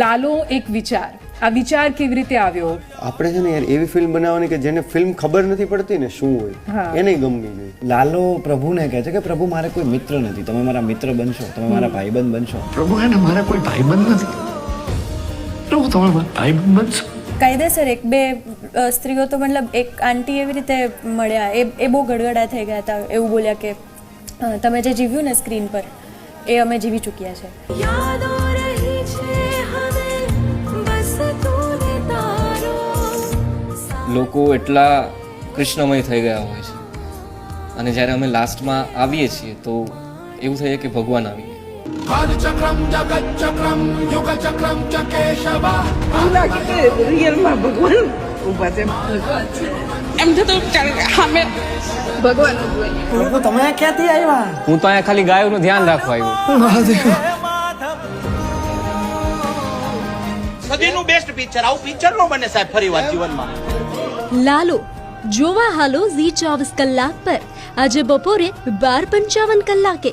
લાલો એક વિચાર, આ વિચાર કેવી રીતે આવ્યો? આપણે છે ને યાર એવી ફિલ્મ બનાવવાની કે જેને ફિલ્મ ખબર નથી પડતી ને શું હોય એને ગમવી જોઈએ. લાલો પ્રભુને કહે છે કે પ્રભુ મારે કોઈ મિત્ર નથી, તમે મારા મિત્ર બનશો, તમે મારા ભાઈબંધ બનશો. પ્રભુ એને મારા કોઈ ભાઈબંધ નથી, પ્રભુ તમે મારા ભાઈબંધ બનશો. કાયદેસર એક બે સ્ત્રીઓ તો મતલબ એક આંટી એવી રીતે મળ્યા, એ બહુ ગડગડા થઈ ગયા હતા, એવું બોલ્યા કે તમે જે જીવ્યું ને સ્ક્રીન પર એ અમે જીવી ચૂક્યા છે. લોકો એટલા કૃષ્ણમય થઈ ગયા હોય છે અને જ્યારે અમે લાસ્ટમાં આવીએ છીએ તો એવું થાય કે ભગવાન આવી રિયલમાં ભગવાન ઊભા છે. એમ થતું સામે ભગવાન પ્રભુ તમે ક્યાંથી આવ્યા? હું તો અહીંયા ખાલી ગાયોનું ધ્યાન રાખવા આવ્યો. સદીનું બેસ્ટ પિક્ચર, આવું પિક્ચર નો બને સાહેબ ફરીવાર જીવનમાં. લાલો જોવા હાલો ઝી 24 કલાક પર આજે બપોરે 12:55 કલાકે.